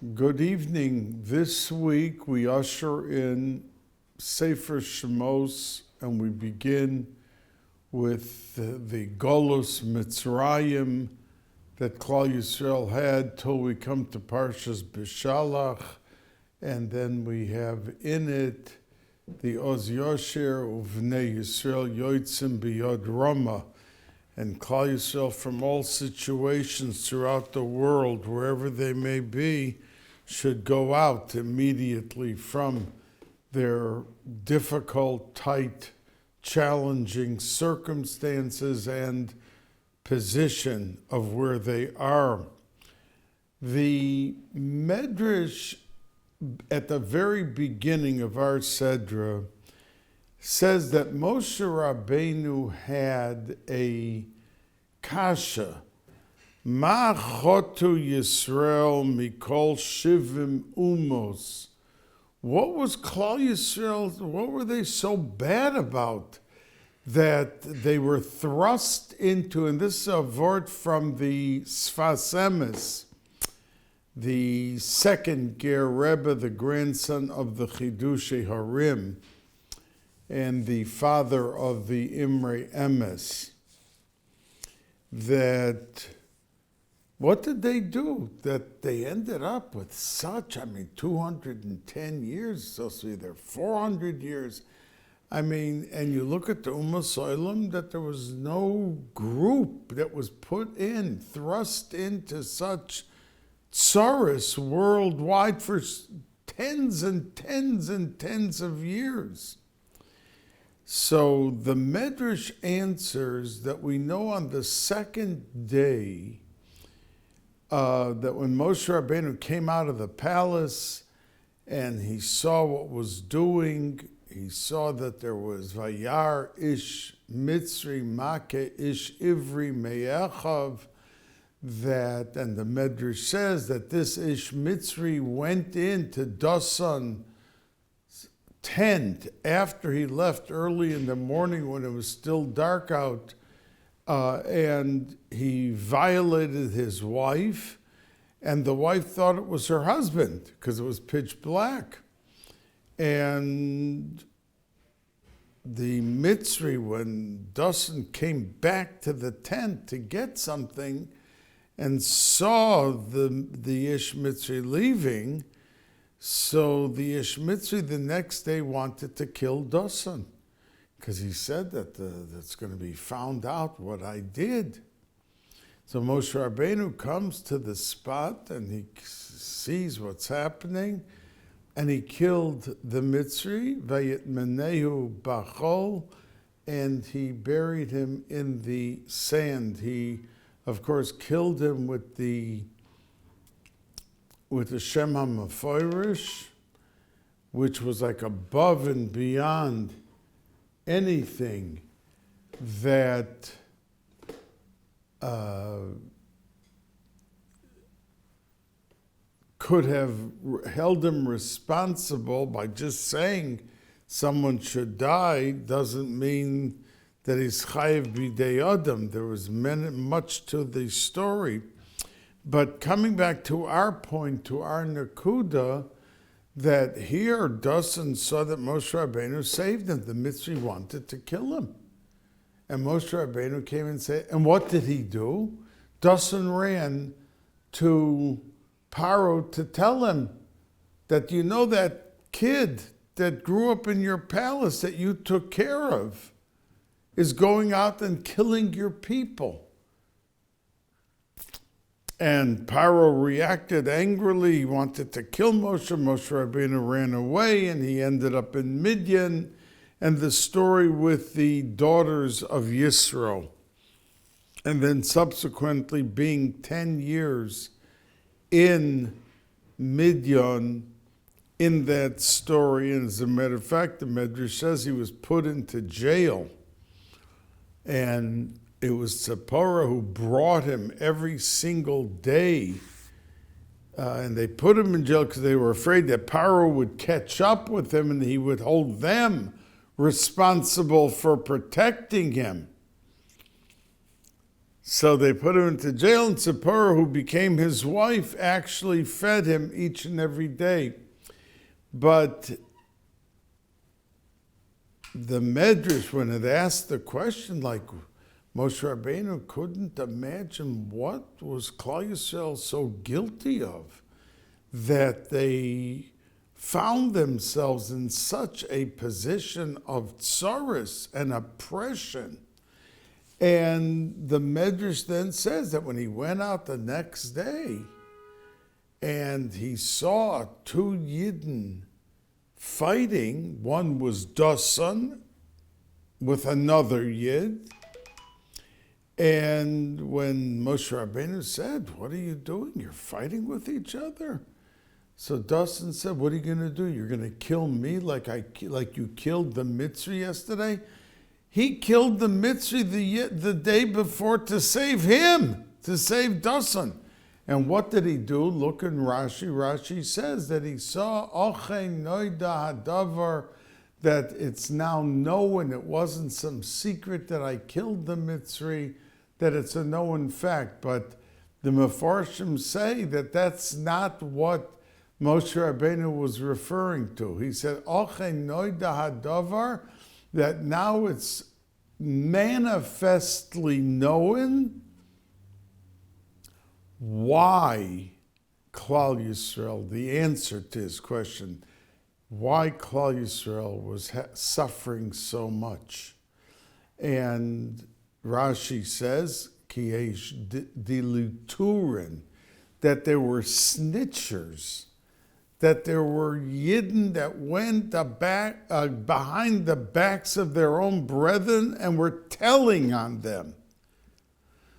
Good evening. This week we usher in Sefer Shemos and we begin with the Golus Mitzrayim that Klal Yisrael had till we come to Parshas Bishalach, and then we have in it the Oz Yosher Uvnei Yisrael Yoitzim Biyod Rama, and Klal Yisrael from all situations throughout the world, wherever they may be, should go out immediately from their difficult, tight, challenging circumstances and position of where they are. The Medrash at the very beginning of our Sedra says that Moshe Rabbeinu had a kasha. Ma chotu Yisrael mikol shivim umos. What was Klal Yisrael, what were they so bad about that they were thrust into, and this is a word from the Sfas Emes, the second Ger Rebbe, the grandson of the Chidushei Harim, and the father of the Imrei Emes, that what did they do that they ended up with such, 210 years, supposed to be there 400 years. And you look at the Ummah Soilem, that there was no group that was thrust into such tsaris worldwide for tens and tens and tens of years. So the Medrash answers that we know on the second day that when Moshe Rabbeinu came out of the palace and he saw what was doing, he saw that there was Vayar ish Mitzri Make ish Ivri Me'echav, and the Medrash says that this ish Mitzri went into Dasan's tent after he left early in the morning when it was still dark out, and he violated his wife, and the wife thought it was her husband because it was pitch black. And the Mitzri, when Dasan came back to the tent to get something and saw the Ish Mitzri leaving, so the Ish Mitzri the next day wanted to kill Dasan, because he said that that's going to be found out what I did. So Moshe Rabbeinu comes to the spot and he sees what's happening, and he killed the Mitzri, Vayitmenehu Bachol, and he buried him in the sand. He, of course, killed him with the Shem HaMefoirish, which was like above and beyond anything that could have held him responsible. By just saying someone should die doesn't mean that he's chayiv b'dei adam. There was much to the story. But coming back to our point, to our nakuda, that here Dasan saw that Moshe Rabbeinu saved him. The Mitzri wanted to kill him. And Moshe Rabbeinu came and said, and what did he do? Dasan ran to Paro to tell him that, that kid that grew up in your palace that you took care of is going out and killing your people. And Paro reacted angrily. He wanted to kill Moshe. Moshe Rabbeinu ran away, and he ended up in Midian. And the story with the daughters of Yisro, and then subsequently being 10 years in Midian in that story. And as a matter of fact, the Medrash says he was put into jail, and it was Tzipporah who brought him every single day. And they put him in jail because they were afraid that Paro would catch up with him and he would hold them responsible for protecting him. So they put him into jail, and Tzipporah, who became his wife, actually fed him each and every day. But the Medrash, when it asked the question, like Moshe Rabbeinu couldn't imagine what was Klal Yisrael so guilty of, that they found themselves in such a position of tsaris and oppression. And the Medrash then says that when he went out the next day and he saw two Yidden fighting, one was Dasan with another Yid, and when Moshe Rabbeinu said, "What are you doing? You're fighting with each other." So Dasan said, "What are you going to do? You're going to kill me like you killed the Mitzri yesterday?" He killed the Mitzri the day before to save him, to save Dasan. And what did he do? Look in Rashi. Rashi says that he saw Ochen Noida Hadavar, that it's now known, it wasn't some secret that I killed the Mitzri, that it's a known fact. But the Mefarshim say that that's not what Moshe Rabbeinu was referring to. He said, Ochen Noida Hadavar, that now it's manifestly known why Klal Yisrael, the answer to his question, why Klal Yisrael was suffering so much. And Rashi says, Ki eish diluturin, that there were snitchers, that there were Yidden that went behind the backs of their own brethren and were telling on them.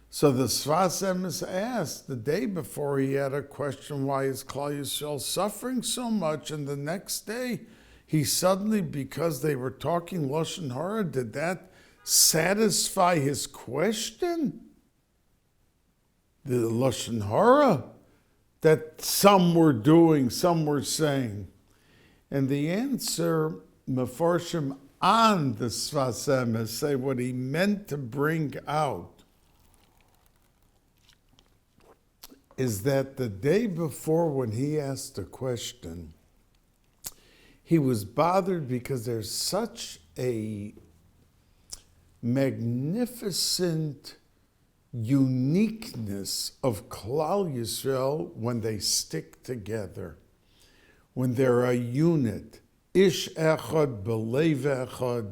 So the Sfas Emes asked the day before, he had a question, why is Klal Yisrael suffering so much? And the next day, he suddenly, because they were talking Lashon Hara, did that satisfy his question? The Lashon Hara that some were doing, some were saying. And the answer, Mefarshim on the Sfas Emes say what he meant to bring out is that the day before when he asked the question, he was bothered because there's such a magnificent uniqueness of Klal Yisrael when they stick together, when they're a unit, ish echad belev echad,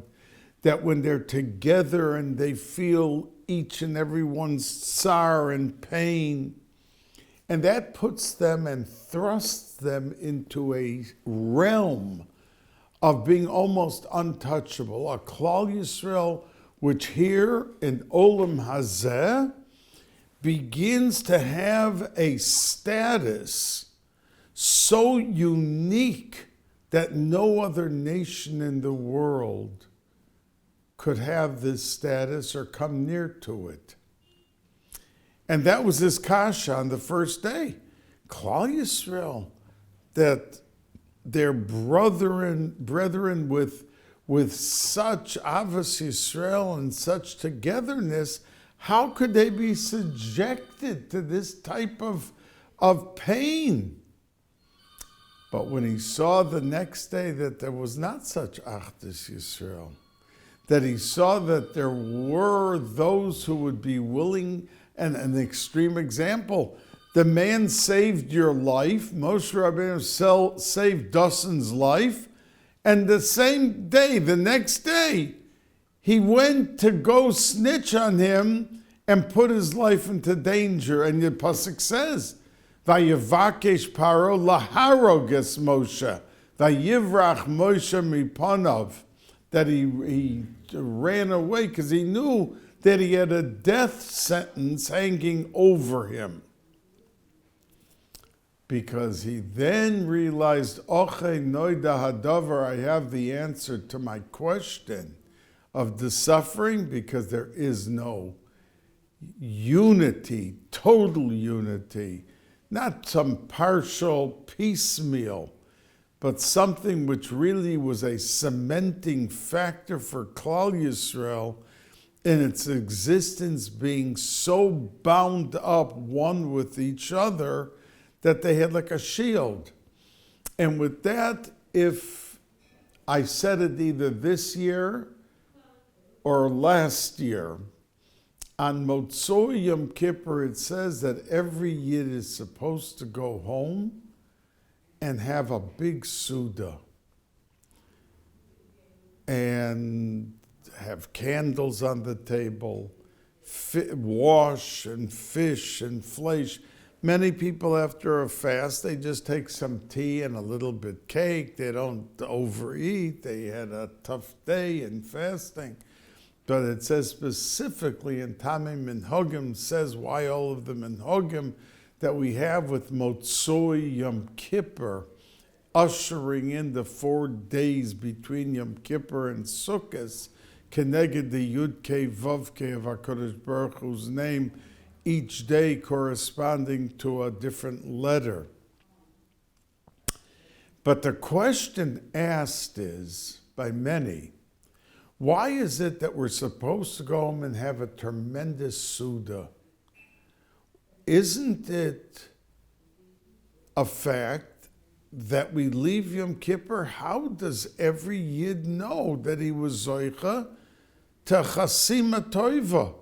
that when they're together and they feel each and everyone's tsar and pain, and that puts them and thrusts them into a realm of being almost untouchable. A Klal Yisrael which here in Olam Hazeh begins to have a status so unique that no other nation in the world could have this status or come near to it. And that was his kasha on the first day. Klal Yisrael, that their brethren with such Avos Yisrael and such togetherness, how could they be subjected to this type of pain? But when he saw the next day that there was not such Achdus Yisrael, that he saw that there were those who would be willing, and an extreme example, the man saved your life, Moshe Rabbeinu saved Dasan's life, and the same day, the next day, he went to go snitch on him and put his life into danger. And the pasuk says, "Vayevakesh Paro laharoges Moshe, vayivrach Moshe mipanav," that he ran away because he knew that he had a death sentence hanging over him. Because he then realized, Oche Noida Hadavar, I have the answer to my question of the suffering, because there is no unity, total unity, not some partial piecemeal, but something which really was a cementing factor for Klal Yisrael, in its existence being so bound up one with each other that they had like a shield. And with that, if I said it either this year or last year, on Motzoi Yom Kippur, it says that every Yid is supposed to go home and have a big Suda and have candles on the table, wash and fish and flesh. Many people after a fast, they just take some tea and a little bit cake. They don't overeat. They had a tough day in fasting. But it says specifically in Tamei Minhagim, says why all of the Minhagim that we have with Motzoi Yom Kippur, ushering in the 4 days between Yom Kippur and Sukkot, Keneged the Yud Kei Vav Kei of HaKadosh Baruch Hu's name, each day corresponding to a different letter. But the question asked is, by many, why is it that we're supposed to go home and have a tremendous Suda? Isn't it a fact that we leave Yom Kippur? How does every Yid know that he was Zoicha to Chasima Toiva?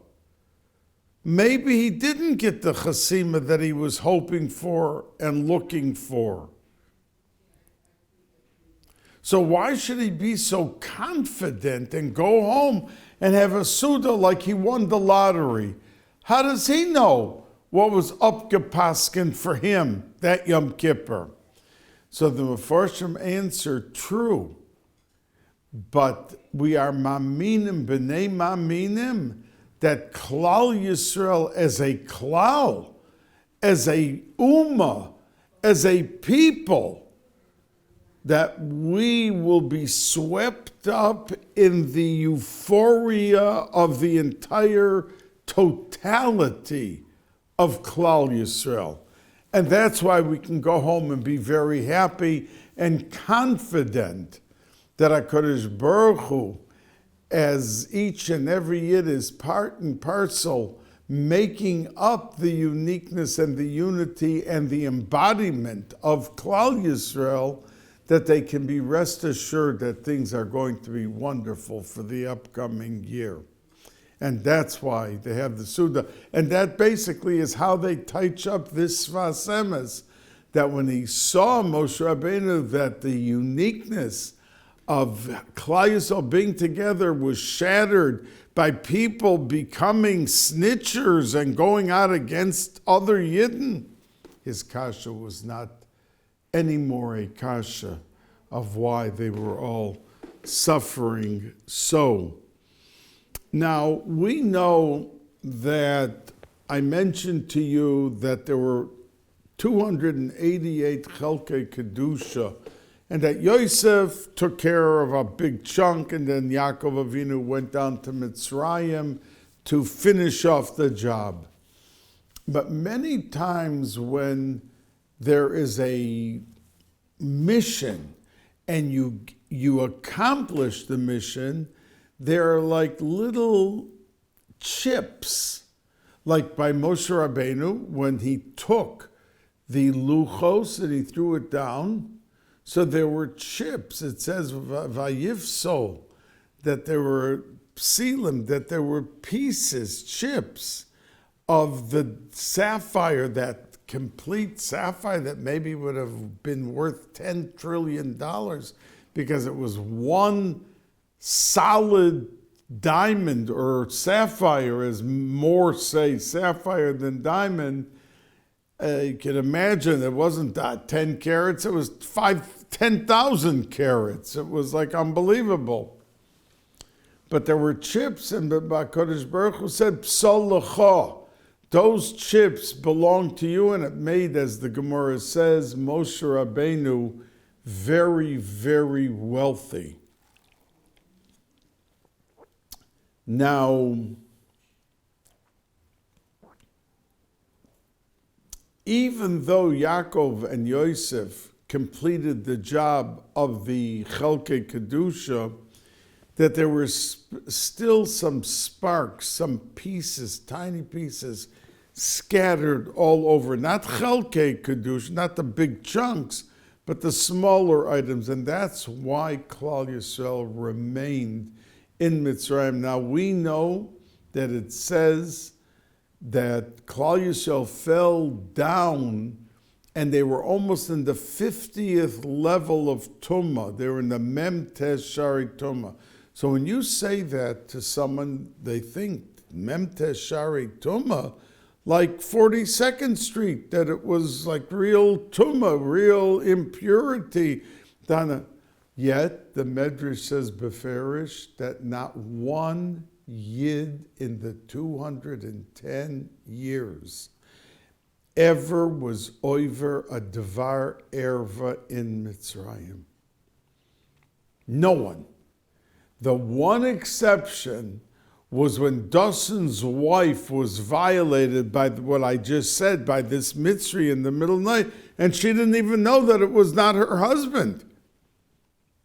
Maybe he didn't get the Chasima that he was hoping for and looking for. So why should he be so confident and go home and have a Suda like he won the lottery? How does he know what was upgepaskin for him that Yom Kippur? So the Mefarshim answer, true, but we are maminim, b'nei maminim, that Klal Yisrael as a klal, as a ummah, as a people, that we will be swept up in the euphoria of the entire totality of Klal Yisrael. And that's why we can go home and be very happy and confident that HaKadosh Baruch Hu, as each and every Yid is part and parcel, making up the uniqueness and the unity and the embodiment of Klal Yisrael, that they can be rest assured that things are going to be wonderful for the upcoming year. And that's why they have the Suda. And that basically is how they touch up this Sfas Emes, that when he saw Moshe Rabbeinu, that the uniqueness of Klal Yisrael being together was shattered by people becoming snitchers and going out against other Yidden, his kasha was not anymore a kasha of why they were all suffering so. Now, we know that I mentioned to you that there were 288 Chelkei Kedusha, and that Yosef took care of a big chunk, and then Yaakov Avinu went down to Mitzrayim to finish off the job. But many times when there is a mission and you accomplish the mission, there are like little chips, like by Moshe Rabbeinu when he took the luchos and he threw it down. So there were chips. It says vayifso, that there were psilim, that there were pieces, chips of the sapphire, that complete sapphire that maybe would have been worth $10 trillion because it was one solid diamond, or sapphire, as more say sapphire than diamond. You can imagine it wasn't 10 carats, it was 10,000 carats. It was like unbelievable. But there were chips, and the HaKadosh Baruch Hu said, Psal lecha. Those chips belong to you, and it made, as the Gemara says, Moshe Rabbeinu very, very wealthy. Now, even though Yaakov and Yosef completed the job of the Chelkei Kedusha, that there were still some sparks, some pieces, tiny pieces, scattered all over. Not chelkei kedush, not the big chunks, but the smaller items. And that's why Klal Yisrael remained in Mitzrayim. Now we know that it says that Klal Yisrael fell down and they were almost in the 50th level of Tumah. They were in the Mem Tes Shari Tumah. So when you say that to someone, they think Mem Tes Shari Tumah, like 42nd Street, that it was like real Tumah, real impurity. Yet the Medrash says beferish that not one Yid in the 210 years ever was over a Devar Erva in Mitzrayim. No one. The one exception was when Dawson's wife was violated by what I just said, by this Mitzri in the middle of the night, and she didn't even know that it was not her husband.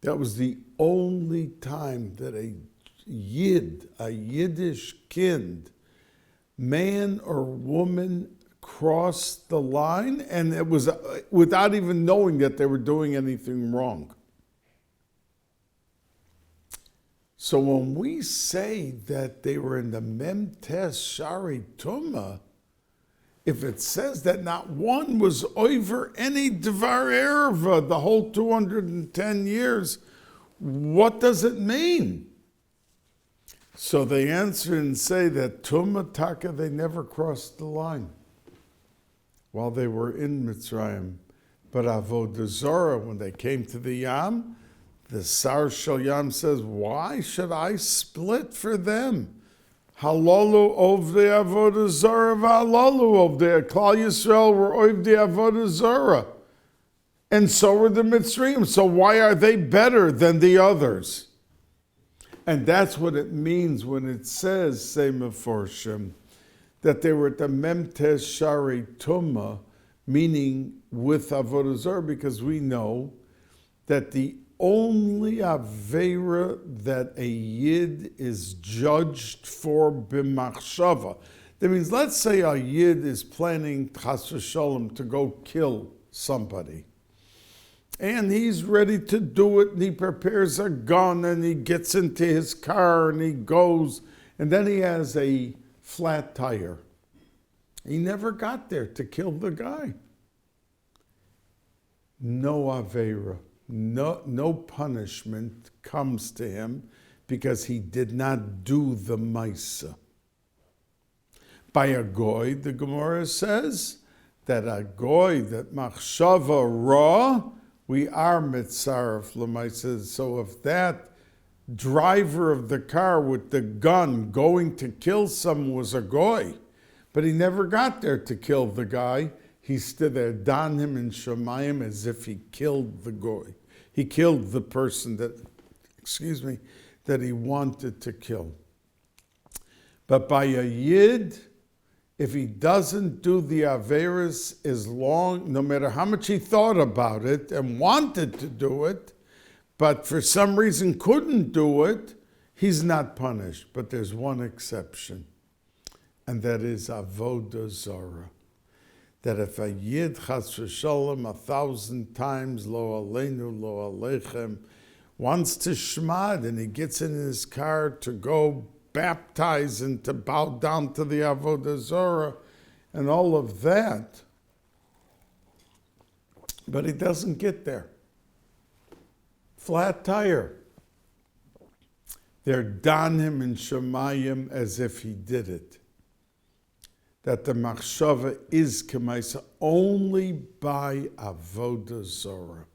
That was the only time that a Yid, a Yiddish kind, man or woman, crossed the line, and it was without even knowing that they were doing anything wrong. So when we say that they were in the Mem Tes Shari Tumah, if it says that not one was over any Devar Erva the whole 210 years, what does it mean? So they answer and say that Tumah Taka, they never crossed the line while they were in Mitzrayim. But Avodah Zarah, when they came to the Yam, the Sar Shel Yam says, why should I split for them? Halalu ovdei Avodah Zarah v'halalu ovdei. Klal Yisrael were ovdei Avodah Zarah. And so were the Mitzrayim. So why are they better than the others? And that's what it means when it says, say Meforshim, that they were at the Mem Tes Shari Tumah, meaning with Avodah Zarah, because we know that the only Aveira that a Yid is judged for b'machshava. That means, let's say a Yid is planning chas v'sholem to go kill somebody. And he's ready to do it, and he prepares a gun, and he gets into his car, and he goes, and then he has a flat tire. He never got there to kill the guy. No Aveira. No punishment comes to him because he did not do the Maisa. By a goy, the Gemara says that a goy, that machshava ra, we are mitzaref l'maisa. So if that driver of the car with the gun going to kill someone was a goy, but he never got there to kill the guy, he stood there, don him in Shemayim as if he killed the goy. He killed the person that he wanted to kill. But by a Yid, if he doesn't do the Averis as long, no matter how much he thought about it and wanted to do it, but for some reason couldn't do it, he's not punished. But there's one exception, and that is Avodah Zarah. That if a Yid chas v'sholem 1,000 times lo aleinu lo alechem wants to shmad, and he gets in his car to go baptize and to bow down to the Avodah Zarah and all of that, but he doesn't get there. Flat tire. They're don him in Shemayim as if he did it. That the machshava is kemaisa only by Avodah Zarah.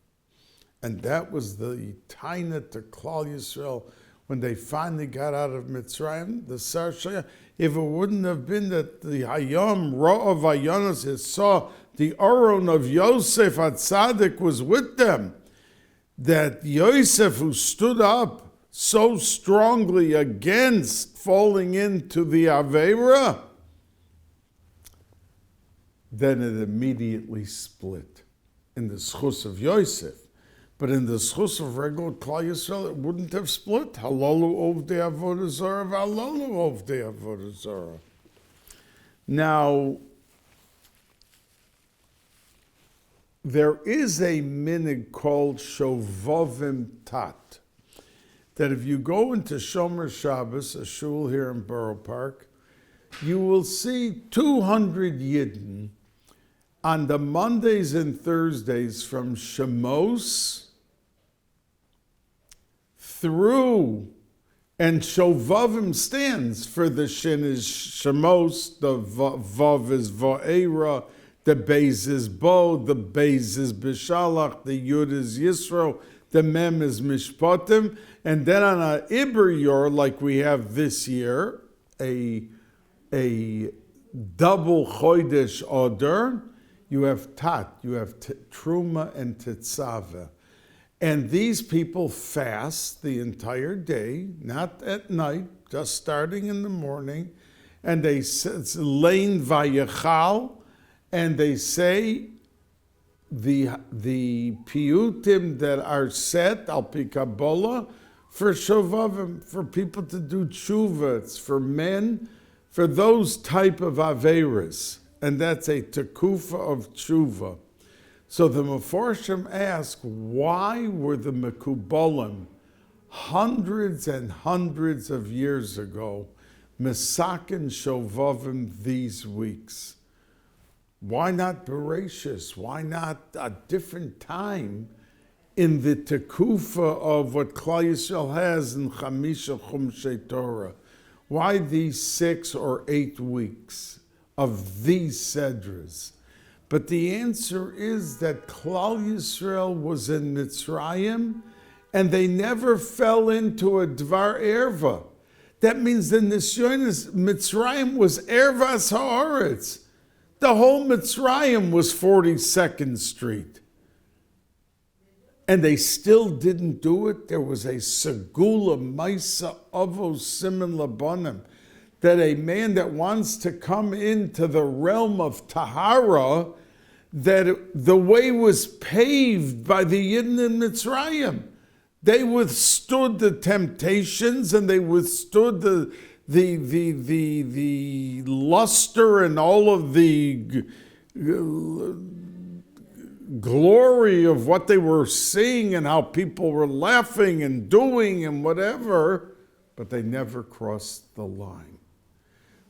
And that was the taina to Klal Yisrael when they finally got out of Mitzrayim, the Sar Shaya. If it wouldn't have been that the Hayom Ra'av Vayonos saw the Aron of Yosef HaTzadik was with them, that Yosef, who stood up so strongly against falling into the Aveira, then it immediately split in the schus of Yosef. But in the schus of regular Klal Yisrael, it wouldn't have split. Halalu of the Avodah Zarah, Halalu of the Avodah Zarah. Now, there is a minhag called Shovavim Tat, that if you go into Shomer Shabbos, a shul here in Borough Park, you will see 200 Yidden on the Mondays and Thursdays from Shemos through, and Shovavim stands for the Shin is Shemos, the Vav is Va'era, the Beis is Bo, the Beis is Bishalach, the Yud is Yisro, the Mem is Mishpatim, and then on a Iber Yor, like we have this year, a double Chodesh Oder, you have Tat, you have Truma and Tetzaveh. And these people fast the entire day, not at night, just starting in the morning, and they lein vayechal, and they say the piyutim that are set al pi Kabbalah for shovavim, for people to do tshuva, it's for men, for those type of averas, and that's a tekufa of tshuva. So the Meforshim ask, why were the Mekubalim hundreds and hundreds of years ago Mesakin Shovavim these weeks? Why not Bereshis? Why not a different time in the Tekufa of what Klal Yisrael has in Chamisha Chumshei Torah? Why these 6 or 8 weeks of these Sedras? But the answer is that Klal Yisrael was in Mitzrayim and they never fell into a Dvar Erva. That means the Nisyonis, Mitzrayim was Ervas Haaretz. The whole Mitzrayim was 42nd Street. And they still didn't do it. There was a Segula Maisa Avos Siman Labanim, that a man that wants to come into the realm of Tahara, that the way was paved by the Yidden in Mitzrayim. They withstood the temptations and they withstood the luster and all of the glory of what they were seeing and how people were laughing and doing and whatever, but they never crossed the line.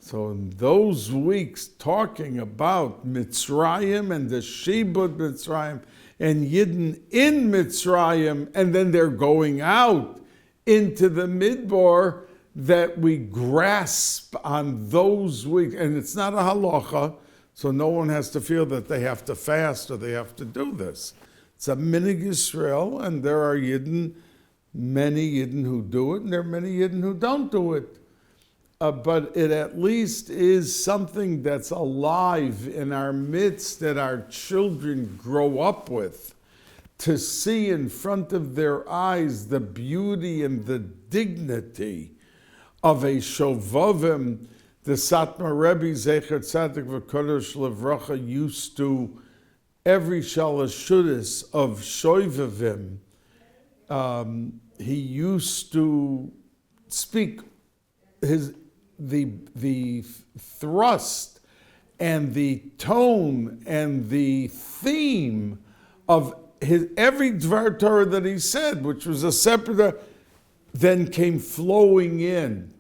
So in those weeks, talking about Mitzrayim and the Shibud Mitzrayim and Yidden in Mitzrayim, and then they're going out into the Midbar, that we grasp on those weeks. And it's not a halacha, so no one has to feel that they have to fast or they have to do this. It's a minhag Yisrael, and there are Yidden, many Yidden who do it, and there are many Yidden who don't do it. But it at least is something that's alive in our midst that our children grow up with, to see in front of their eyes the beauty and the dignity of a Shovavim. The Satmar Rebbe Zecher Tzadik V'Kodesh Levracha used to, every Shalashudis of Shovavim, he used to speak the thrust and the tone and the theme of every Dvar Torah that he said, which was a separate, then came flowing in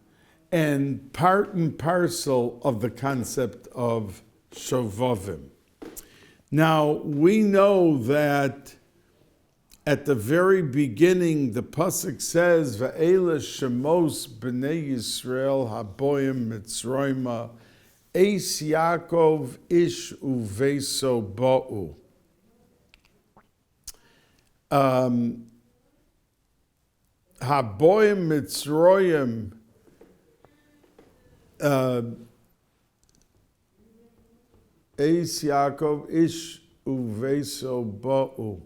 and part and parcel of the concept of Shovavim. Now, we know that at the very beginning, the pasuk says, "Va'ela Shemos b'nei Yisrael haboyim Mitzrayma, Bais Yaakov ish uveso ba'u." Haboyim Mitzrayim, Bais Yaakov ish uveso ba'u.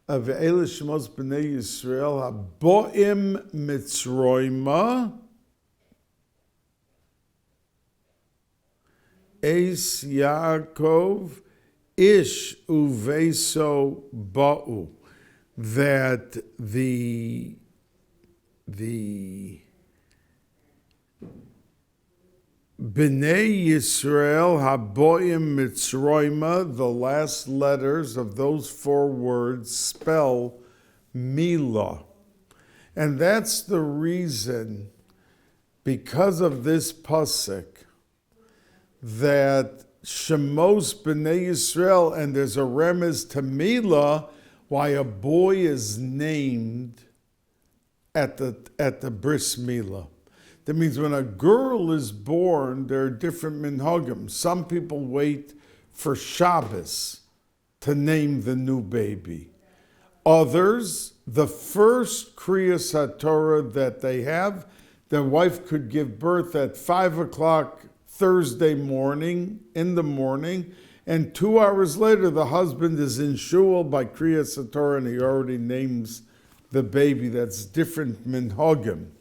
Ve'ela Shemos b'nei Yisrael haboim Mitzrayma, Bais Yaakov ish uveso ba'u. that the Bnei Yisrael Haboim Mitzrayma, the last letters of those 4 words spell Milah. And that's the reason, because of this pasuk, that Shemos Bnei Yisrael, and there's a remez to Milah, why a boy is named at the bris milah. That means when a girl is born, there are different minhagim. Some people wait for Shabbos to name the new baby. Others, the first Kriyas HaTorah that they have, their wife could give birth at 5 o'clock Thursday morning, in the morning, and 2 hours later the husband is in shul by Kriyas HaTorah and he already names the baby. That's different minhagim.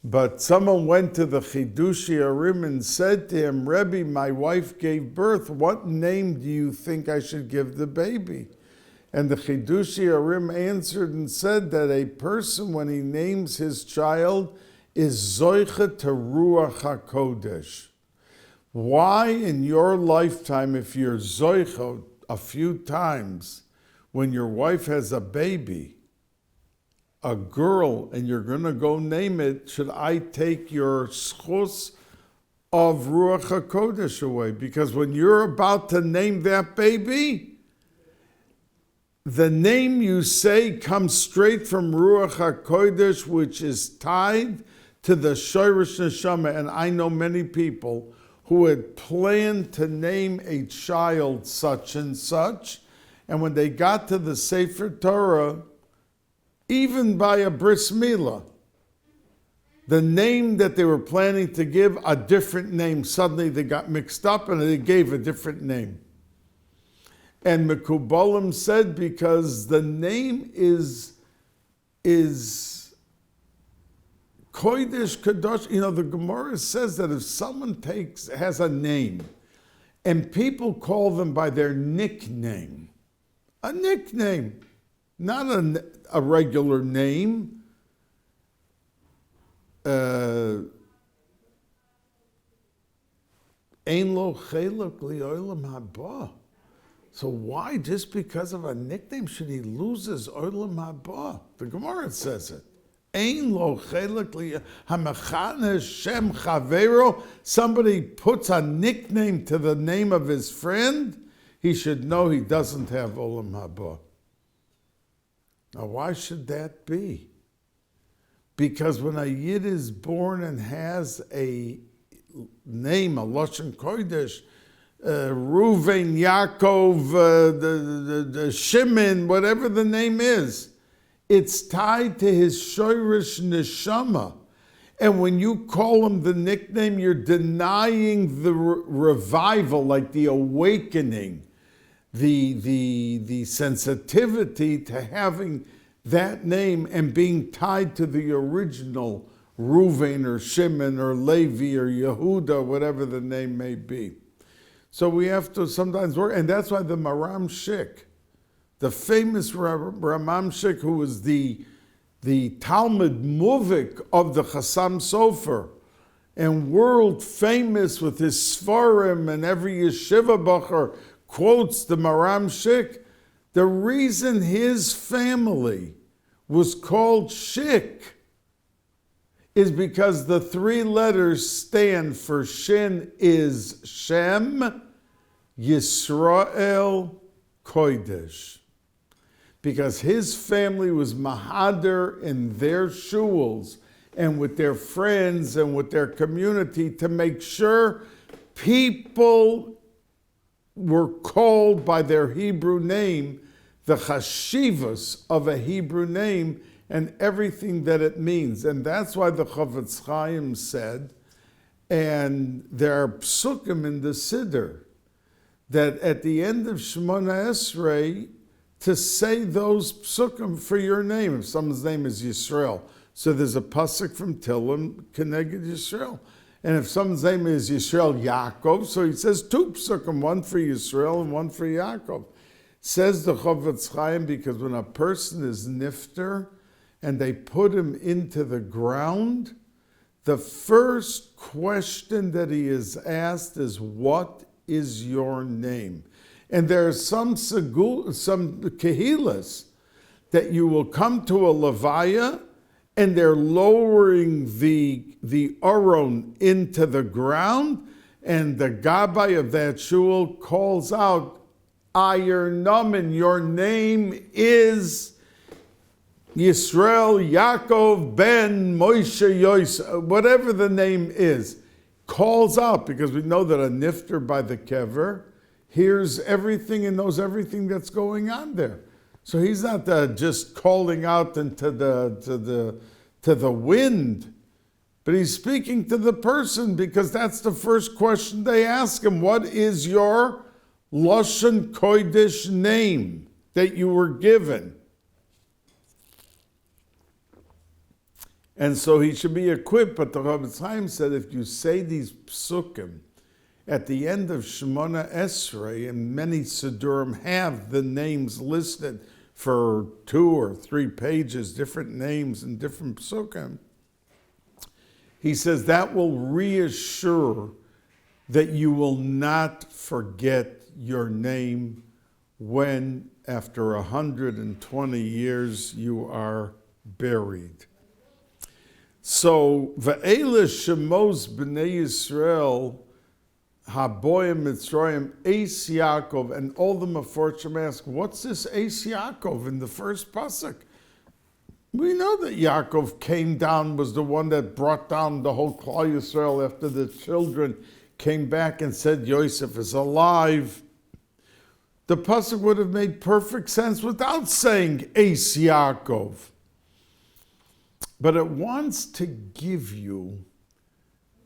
But someone went to the Chidushi Arim and said to him, Rebbe, my wife gave birth. What name do you think I should give the baby? And the Chidushi Arim answered and said that a person, when he names his child, is Zoicha to Ruach HaKodesh. Why in your lifetime, if you're Zoicha a few times, when your wife has a baby, a girl, and you're going to go name it, should I take your schus of Ruach HaKodesh away? Because when you're about to name that baby, the name you say comes straight from Ruach HaKodesh, which is tied to the Shoresh Neshama. And I know many people who had planned to name a child such and such, and when they got to the Sefer Torah, even by a bris milah, the name that they were planning to give a different name, suddenly they got mixed up and they gave a different name. And Mekubalim said because the name is Kodesh Kadosh. You know, the Gemara says that if someone has a name and people call them by their nickname, a nickname, not a regular name. Ein lo chelek li'olam haba. So why, just because of a nickname, should he lose his olam haba? The Gemara says it. Ein lo chelek li'hamachane shem chavero. Somebody puts a nickname to the name of his friend, he should know he doesn't have olam haba. Now, why should that be? Because when a Yid is born and has a name, a Lashon Kodesh, Reuven, Yaakov, the Shimon, whatever the name is, it's tied to his Shoresh Neshama. And when you call him the nickname, you're denying the revival, like the awakening, the sensitivity to having that name and being tied to the original Reuven or Shimon or Levi or Yehuda, whatever the name may be. So we have to sometimes work, and that's why the Maram Shik, the famous Ramam Shik, who was the Talmud Muvik of the Chassam Sofer, and world famous with his Sfarim, and every Yeshiva Bacher quotes the Maram Shik. The reason his family was called Shik is because the 3 letters stand for Shin is Shem, Yisrael, Kodesh. Because his family was Mahader in their shuls and with their friends and with their community to make sure people were called by their Hebrew name, the chashivos of a Hebrew name and everything that it means. And that's why the Chavetz Chaim said, and there are psukim in the Siddur, that at the end of Shemona Esrei, to say those psukim for your name, if someone's name is Yisrael. So there's a pasuk from Tillim, Keneged Yisrael. And if someone's name is Yisrael Yaakov, so he says 2 psukim, one for Yisrael and one for Yaakov. Says the Chofetz Chaim, because when a person is nifter and they put him into the ground, the first question that he is asked is, what is your name? And there are some kehilas that you will come to a levaya and they're lowering the aron into the ground, and the Gabbai of that shul calls out, Ayer Namen, your name is Yisrael Yaakov ben Moshe Yosef, whatever the name is, calls out, because we know that a nifter by the kever hears everything and knows everything that's going on there. So he's not just calling out into the wind, but he's speaking to the person, because that's the first question they ask him. What is your Lashon Kodesh name that you were given? And so he should be equipped. But the Rabbi Chaim said, if you say these psukim at the end of Shemona Esrei, and many Sidurim have the names listed for 2 or 3 pages, different names and different psukim, he says that will reassure that you will not forget your name when, after 120 years, you are buried. So, Ve'ele Shemos b'nei Yisrael, Haboyim Mitzrayim, Bais Yaakov, and all the Meforshim ask, what's this Bais Yaakov in the first pasuk? We know that Yaakov came down, was the one that brought down the whole Klal Yisrael after the children came back and said Yosef is alive. The pasuk would have made perfect sense without saying Bais Yaakov. But it wants to give you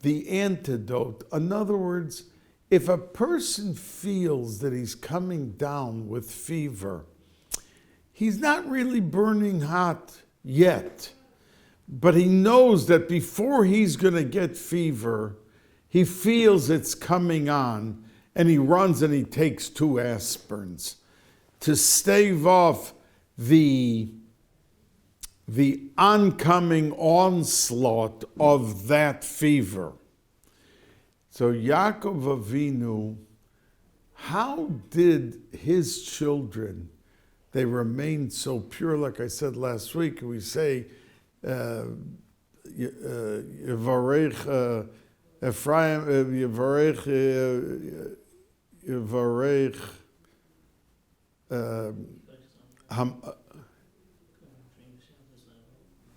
the antidote. In other words, if a person feels that he's coming down with fever, he's not really burning hot yet, but he knows that before he's going to get fever, he feels it's coming on, and he runs and he takes 2 aspirins to stave off the oncoming onslaught of that fever. So Yaakov Avinu, how did his children, they remained so pure? Like I said last week, we say, Yevarech Ephraim, Yevarech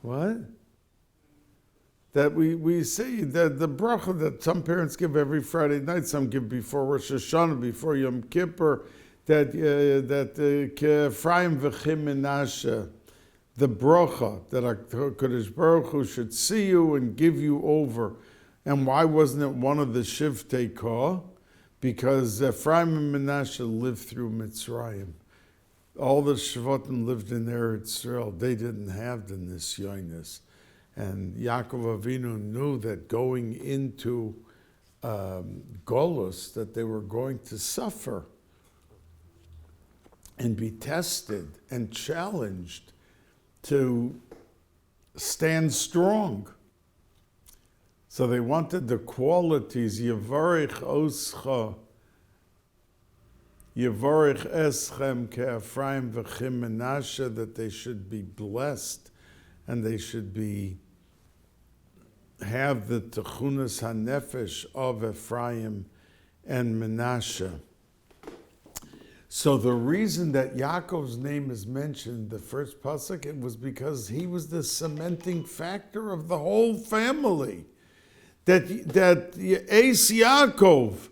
what? That we say that the bracha that some parents give every Friday night, some give before Rosh Hashanah, before Yom Kippur, that Ephraim v'chim Menashe, the bracha that HaKadosh Baruch Hu should see you and give you over. And why wasn't it one of the Shivtei Kah? Because Ephraim and Menashe lived through Mitzrayim. All the Shvatim lived in Eretz Yisrael. They didn't have the Nisyonis. And Yaakov Avinu knew that going into Golus, that they were going to suffer and be tested and challenged to stand strong. So they wanted the qualities, Yevarich Oscha, Yevarich Eschem Ke'Ephraim V'chim Menashe, that they should be blessed and they should have the Techunas HaNefesh of Ephraim and Menashe. So the reason that Yaakov's name is mentioned in the first pasuk, it was because he was the cementing factor of the whole family. That Bais Yaakov,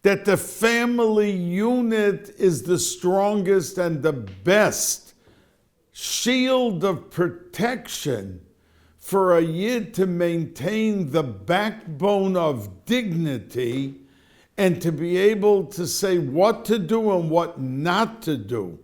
that the family unit is the strongest and the best shield of protection for a yid to maintain the backbone of dignity and to be able to say what to do and what not to do.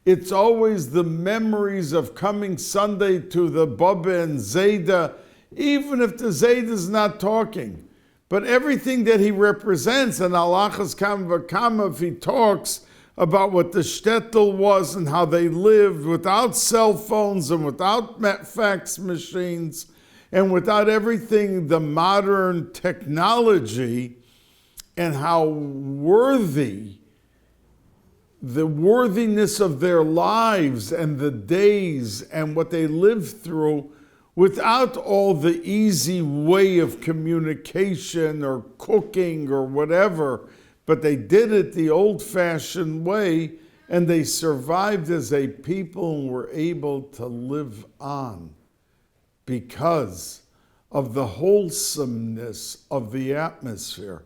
It's always the memories of coming Sunday to the Baba and Zayda, even if the Zayda is not talking. But everything that he represents, and Alachas Kam V'Kama, if he talks about what the shtetl was and how they lived without cell phones and without fax machines and without everything, the modern technology, and how worthy, the worthiness of their lives and the days and what they lived through without all the easy way of communication or cooking or whatever. But they did it the old-fashioned way, and they survived as a people and were able to live on because of the wholesomeness of the atmosphere.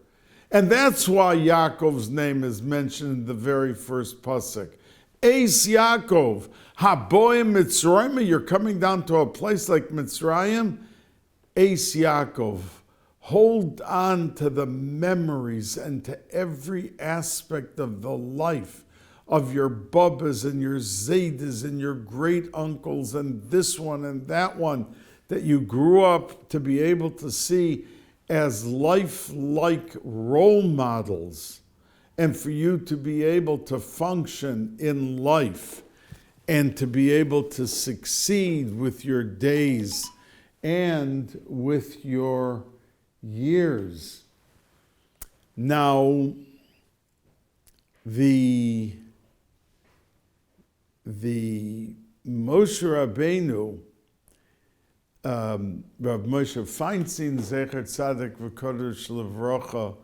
And that's why Yaakov's name is mentioned in the very first pasuk. Bais Yaakov, haboim Mitzrayim, you're coming down to a place like Mitzrayim. Bais Yaakov, hold on to the memories and to every aspect of the life of your Bubbas and your Zaydas and your great uncles and this one and that one that you grew up to be able to see as life-like role models, and for you to be able to function in life and to be able to succeed with your days and with your years. Now, the Moshe Rabbeinu, Rav Moshe Feinstein, Zecher Tzaddik V'Kodesh Levrocha,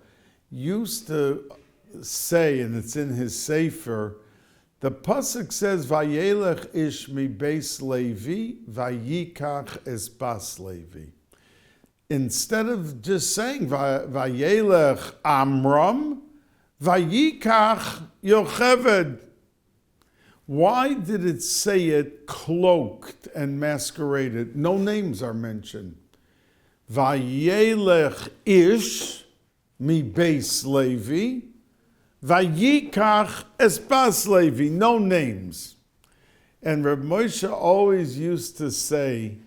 used to say, and it's in his Sefer, the pasuk says, "Vayelech ish mi Beis Levi, vayikach es bas Levi." Instead of just saying Vayelech Amram, vayikach Yocheved. Why did it say it cloaked and masqueraded? No names are mentioned. Vayelech ish mi Beis Levi, vayikach es bas Levi. No names. And Reb Moshe always used to say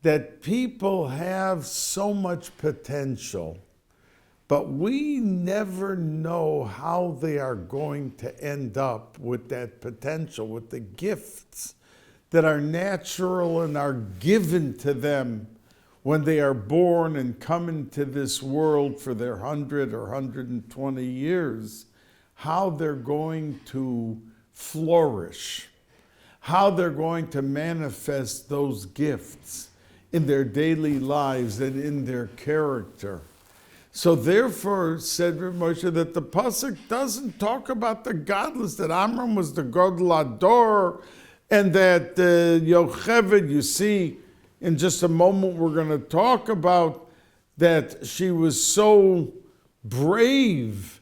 that people have so much potential, but we never know how they are going to end up with that potential, with the gifts that are natural and are given to them when they are born and come into this world for their 100 or 120 years, how they're going to flourish, how they're going to manifest those gifts in their daily lives and in their character. So therefore, said Rav Moshe, that the pasuk doesn't talk about the godless, that Amram was the Gadol Ador, and that Yocheved, you see, in just a moment we're going to talk about that she was so brave,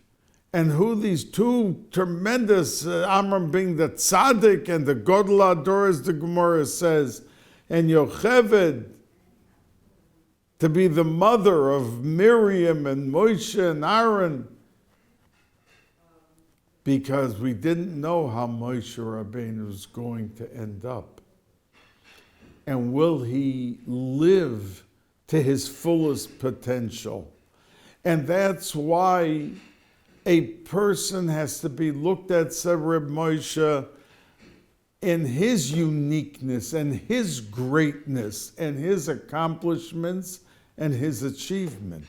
and who these two tremendous, Amram being the tzaddik and the Gadol Ador, as the Gemara says, and Yocheved to be the mother of Miriam and Moshe and Aaron, because we didn't know how Moshe Rabbeinu was going to end up. And will he live to his fullest potential? And that's why a person has to be looked at, said Reb Moshe, in his uniqueness and his greatness and his accomplishments and his achievement.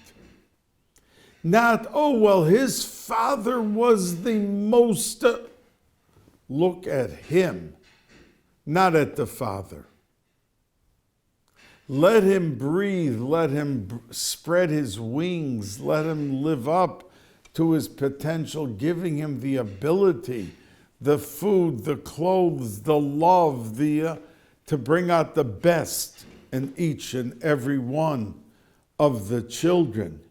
Not, oh, well, his father was the most. Look at him, not at the father. Let him breathe, let him spread his wings, let him live up to his potential, giving him the ability, the food, the clothes, the love, to bring out the best in each and every one of the children.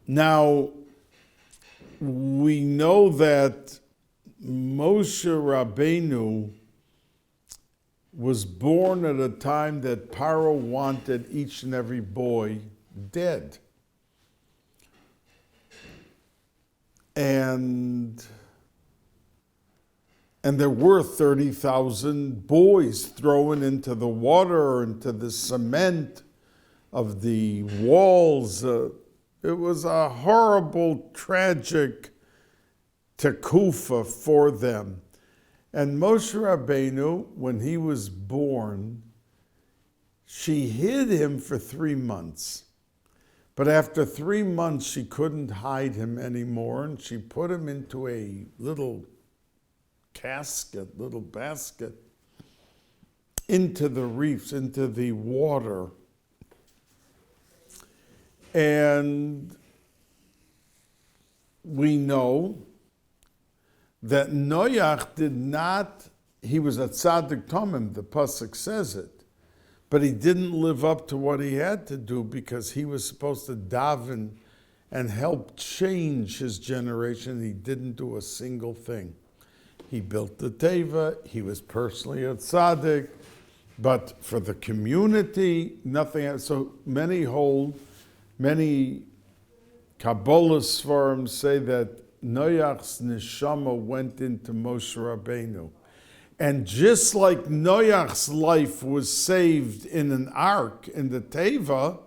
Now, we know that Moshe Rabbeinu was born at a time that Paro wanted each and every boy dead. And there were 30,000 boys thrown into the water or into the cement of the walls It was a horrible, tragic tekufa for them. And Moshe Rabbeinu, when he was born, she hid him for 3 months. But after 3 months, she couldn't hide him anymore, and she put him into a little casket, little basket, into the reefs, into the water. And we know that Noach did not, he was a tzaddik tomim, the pasuk says it, but he didn't live up to what he had to do because he was supposed to daven and help change his generation. He didn't do a single thing. He built the teva, he was personally a tzaddik, but for the community, nothing else. So many Kabbalah Sfarim say that Noach's neshama went into Moshe Rabbeinu. And just like Noach's life was saved in an ark in the Teva,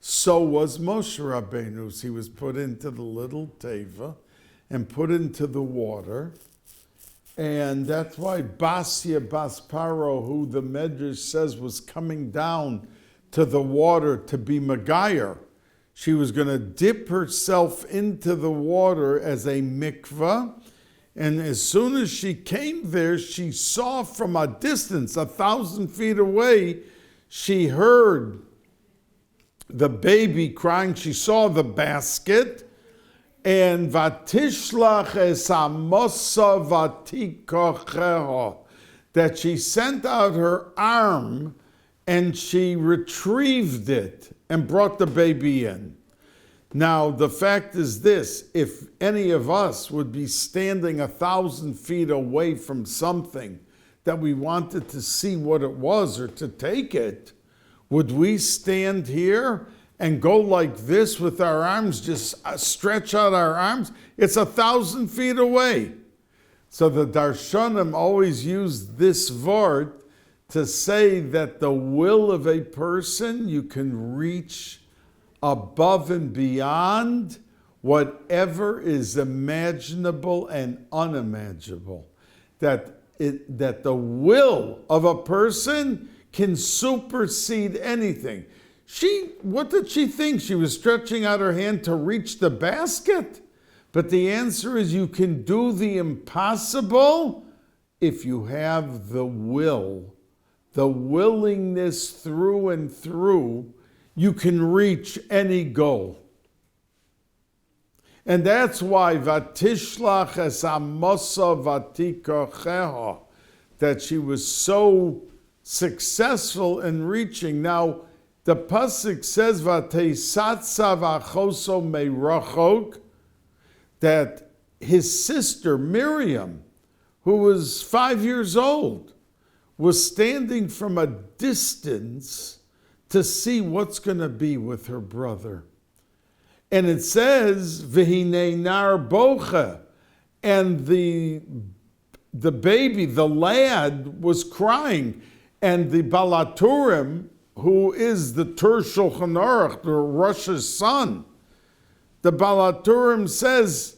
so was Moshe Rabbeinu's. He was put into the little Teva and put into the water. And that's why Basya Bas Paro, who the Medrash says was coming down to the water to be Megayer, she was going to dip herself into the water as a mikvah. And as soon as she came there, she saw from a distance, 1,000 feet away, she heard the baby crying. She saw the basket. And vatishlach es amosa vatikocheho, that she sent out her arm and she retrieved it and brought the baby in. Now, the fact is this: if any of us would be standing 1,000 feet away from something that we wanted to see what it was or to take it, would we stand here and go like this with our arms, just stretch out our arms? It's 1,000 feet away. So the Darshanim always use this vart to say that the will of a person, you can reach above and beyond whatever is imaginable and unimaginable. That the will of a person can supersede anything. What did she think? She was stretching out her hand to reach the basket? But the answer is you can do the impossible if you have the will, the willingness through and through. You can reach any goal. And that's why Vatishlach es amosa vatikocheho, that she was so successful in reaching. Now, the pasuk says Vateisatsa vachoso meirachok, that his sister Miriam, who was 5 years old, was standing from a distance to see what's going to be with her brother. And it says, V'hinei nar bocha, and the baby, the lad, was crying. And the Balaturim, who is the Tur Shulchan Aruch, the Rosh's son, the Balaturim says,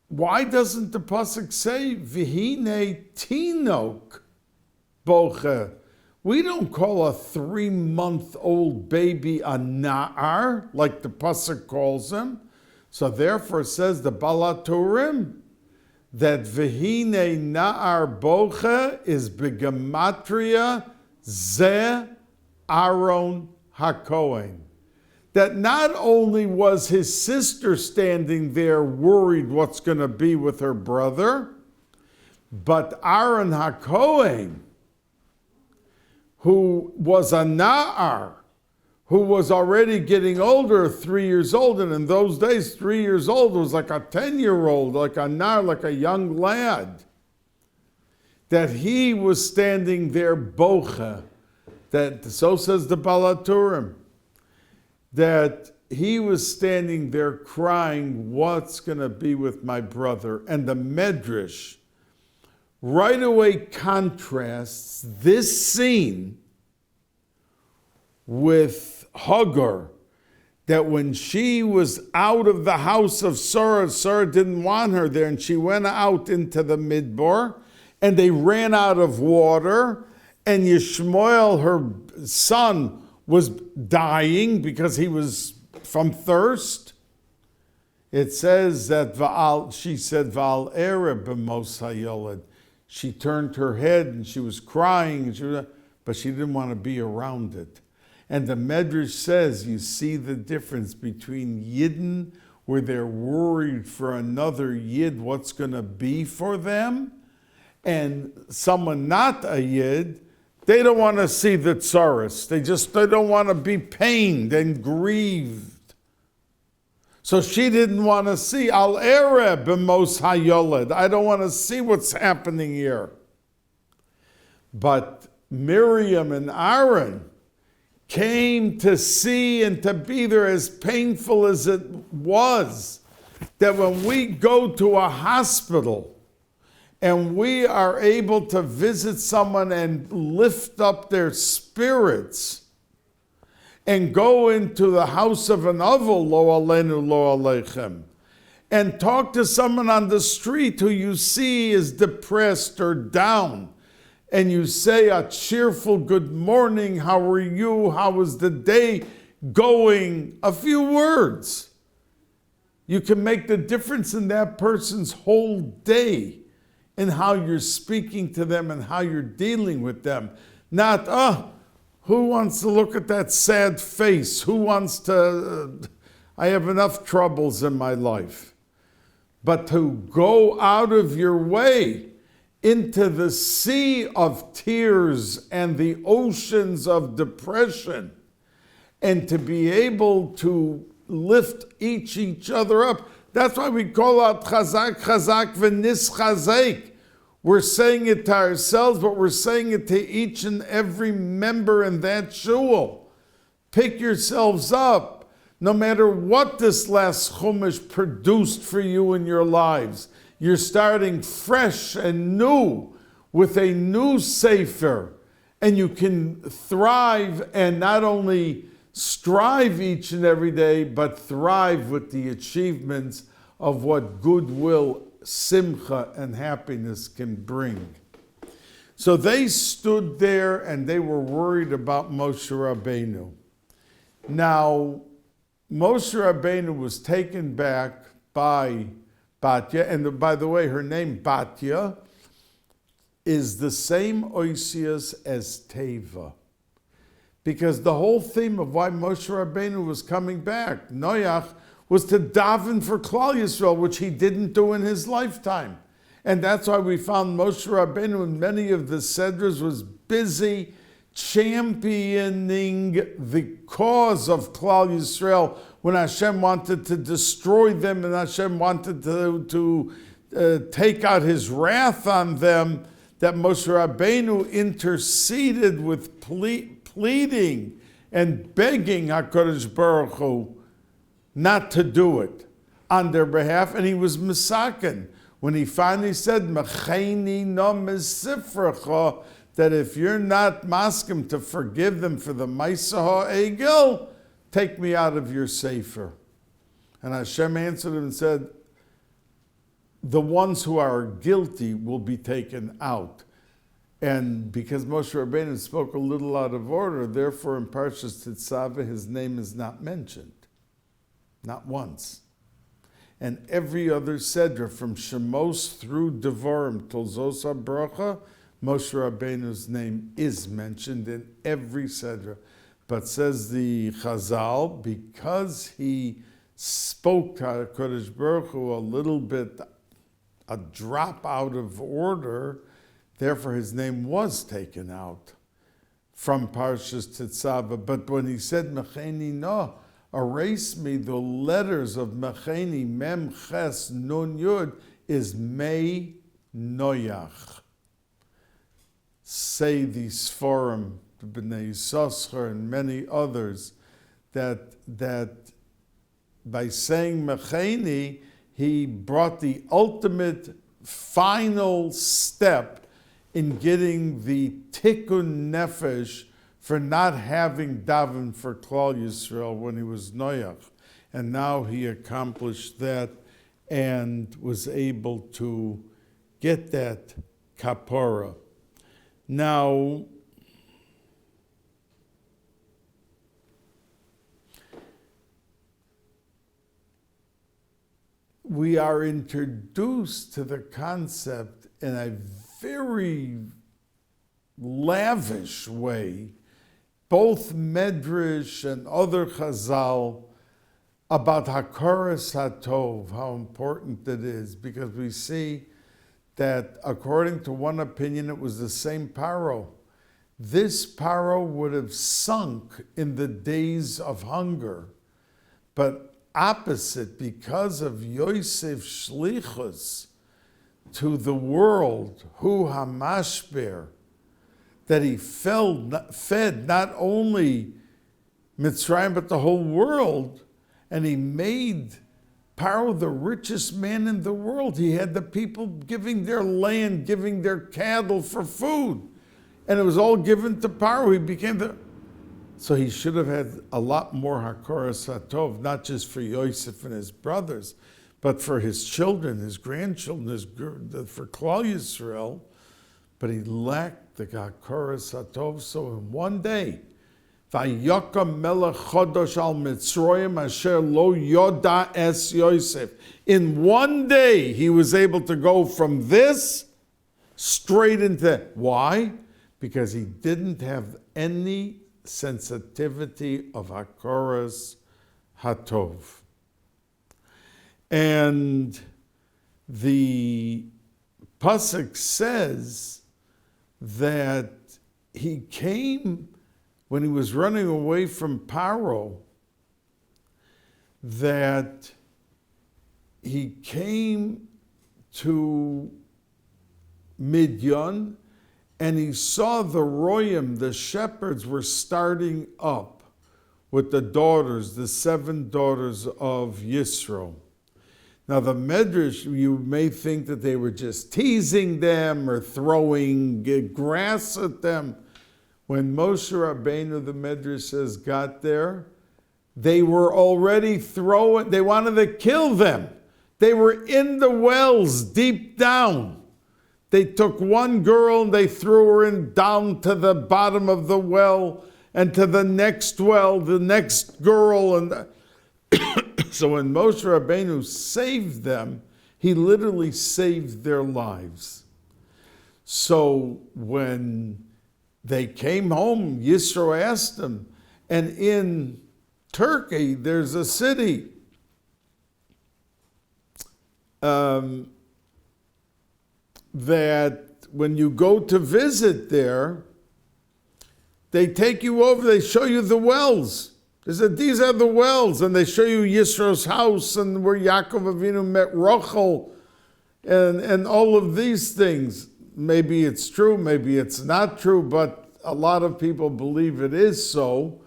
why doesn't the pasuk say, V'hinei tinok bocha? We don't call a 3-month-old baby a na'ar, like the pasuk calls him. So therefore it says the Balaturim that v'hinei na'ar bocha is begematria ze Aaron HaKohen. That not only was his sister standing there worried what's going to be with her brother, but Aaron HaKohen, who was a na'ar, who was already getting older, 3 years old, and in those days, 3 years old was like a 10-year-old, like a na'ar, like a young lad, that he was standing there bocha, that, so says the Balaturim, that he was standing there crying, what's going to be with my brother? And the Medrash right away contrasts this scene with Hagar, that when she was out of the house of Sarah, Sarah didn't want her there, and she went out into the midbar, and they ran out of water, and Yishmael, her son, was dying because he was from thirst. It says that she said, Va'al Ereb b'mos hayoled. She turned her head and she was crying, but she didn't want to be around it. And the Medrash says, you see the difference between Yidden, where they're worried for another Yid, what's going to be for them, and someone not a Yid, they don't want to see the tsaros. They don't want to be pained and grieved. So she didn't want to see al ereb b'mos hayoled. I don't want to see what's happening here. But Miriam and Aaron came to see and to be there, as painful as it was, that when we go to a hospital and we are able to visit someone and lift up their spirits, and go into the house of an avel, lo aleinu, lo aleichem, and talk to someone on the street who you see is depressed or down, and you say a cheerful good morning, how are you, how is the day going, a few words. You can make the difference in that person's whole day in how you're speaking to them and how you're dealing with them. Not, who wants to look at that sad face? Who wants to, I have enough troubles in my life. But to go out of your way into the sea of tears and the oceans of depression, and to be able to lift each other up. That's why we call out chazak, chazak, v'nis chazek. We're saying it to ourselves, but we're saying it to each and every member in that shul. Pick yourselves up. No matter what this last Chumash produced for you in your lives, you're starting fresh and new with a new Sefer. And you can thrive and not only strive each and every day, but thrive with the achievements of what goodwill, simcha, and happiness can bring. So they stood there and they were worried about Moshe Rabbeinu. Now, Moshe Rabbeinu was taken back by Batya, and by the way, her name Batya is the same oisius as Teva. Because the whole theme of why Moshe Rabbeinu was coming back, Noach, was to daven for Klal Yisrael, which he didn't do in his lifetime. And that's why we found Moshe Rabbeinu in many of the Sedras was busy championing the cause of Klal Yisrael when Hashem wanted to destroy them and Hashem wanted to take out his wrath on them, that Moshe Rabbeinu interceded with pleading and begging HaKadosh Baruch Hu not to do it on their behalf, and he was misaken when he finally said, "Mecheni no mesifrecha," that if you're not maskim to forgive them for the Ma'aseh Egel, take me out of your sefer. And Hashem answered him and said, the ones who are guilty will be taken out. And because Moshe Rabbeinu spoke a little out of order, therefore in Parshas Tetzaveh his name is not mentioned. Not once. And every other Sedra, from Shemos through Devarim till Zos HaBracha, Moshe Rabbeinu's name is mentioned in every Sedra. But says the Chazal, because he spoke to HaKadosh Baruch Hu a little bit, a drop out of order, therefore his name was taken out from Parshas Tetzaveh. But when he said, Mecheni no, erase me, the letters of Mecheni, Mem, Ches, Nun, Yud, is Mei Noyach. Say the Sforim, B'nai Yissaschar, and many others, that by saying Mecheni, he brought the ultimate final step in getting the tikkun nefesh for not having daven for Klal Yisrael when he was Noach. And now he accomplished that and was able to get that kapara. Now, we are introduced to the concept in a very lavish way, both Medrash and other Chazal, about Hakaras HaTov, how important it is, because we see that according to one opinion, it was the same Paro. This Paro would have sunk in the days of hunger, but opposite, because of Yosef's shlichus to the world, hu hamashber, that he fed not only Mitzrayim, but the whole world, and he made Paro the richest man in the world. He had the people giving their land, giving their cattle for food, and it was all given to Paro. He became the... So he should have had a lot more Hakaras HaTov, not just for Yosef and his brothers, but for his children, his grandchildren, for Klal Yisrael. But he lacked the Hakaras HaTov. So in one day, Vayakam melech chodosh al Mitzrayim asher lo yoda es Yosef. In one day, he was able to go from this straight into that. Why? Because he didn't have any sensitivity of Hakaras HaTov. And the Pasuk says that he came, when he was running away from Paro, that he came to Midian, and he saw the royim, the shepherds, were starting up with the daughters, the 7 daughters of Yisro. Now the Medrash, you may think that they were just teasing them or throwing grass at them. When Moshe Rabbeinu, the Medrash says, got there, they were already throwing, they wanted to kill them. They were in the wells deep down. They took one girl and they threw her down to the bottom of the well, and to the next well, the next girl. And so when Moshe Rabbeinu saved them, he literally saved their lives. So when they came home, Yisro asked them, and in Turkey, there's a city that when you go to visit there, they take you over, they show you the wells. They said, these are the wells, and they show you Yisro's house and where Yaakov Avinu met Rachel and all of these things. Maybe it's true, maybe it's not true, but a lot of people believe it is so.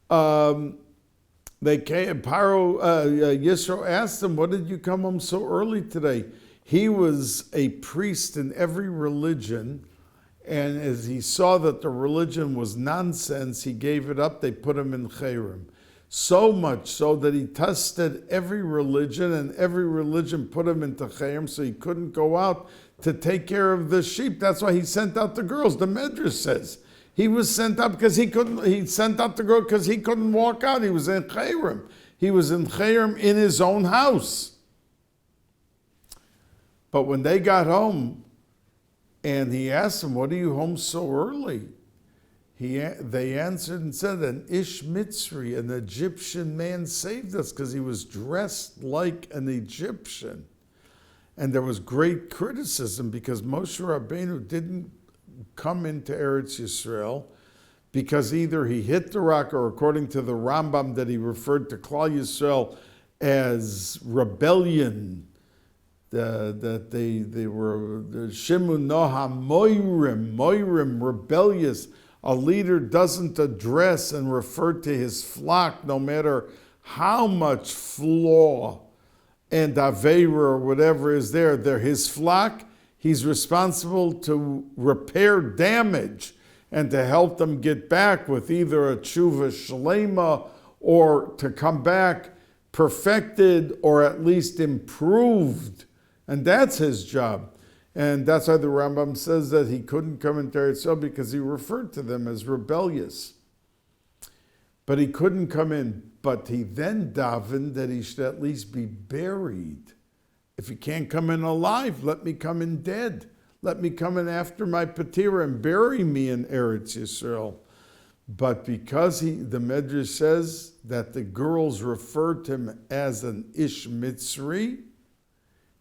They came, Yisro asked them, what did you come home so early today? He was a priest in every religion, and as he saw that the religion was nonsense, he gave it up. They put him in Cherem. So much so that he tested every religion, and every religion put him into Cherem, so he couldn't go out to take care of the sheep. That's why he sent out the girls. The Medrash says he was sent out because he couldn't. He sent out the girl because he couldn't walk out. He was in Cherem. He was in Cherem in his own house. But when they got home, and he asked them, "What are you home so early?" They answered and said, "An Ish Mitzri, an Egyptian man, saved us because he was dressed like an Egyptian." And there was great criticism because Moshe Rabbeinu didn't come into Eretz Yisrael because either he hit the rock, or according to the Rambam, that he referred to Klal Yisrael as rebellion, that they were Shimu Noha Moirim, rebellious. A leader doesn't address and refer to his flock, no matter how much flaw and Aveira or whatever is there. They're his flock. He's responsible to repair damage. and to help them get back with either a tshuva shlema or to come back perfected or at least improved. And that's his job. And that's why the Rambam says that he couldn't come into Eretz Yisrael because he referred to them as rebellious. But he couldn't come in. But he then davened that he should at least be buried. If he can't come in alive, let me come in dead. Let me come in after my patira and bury me in Eretz Yisrael. But because the Medrash says that the girls referred to him as an Ish Mitzri,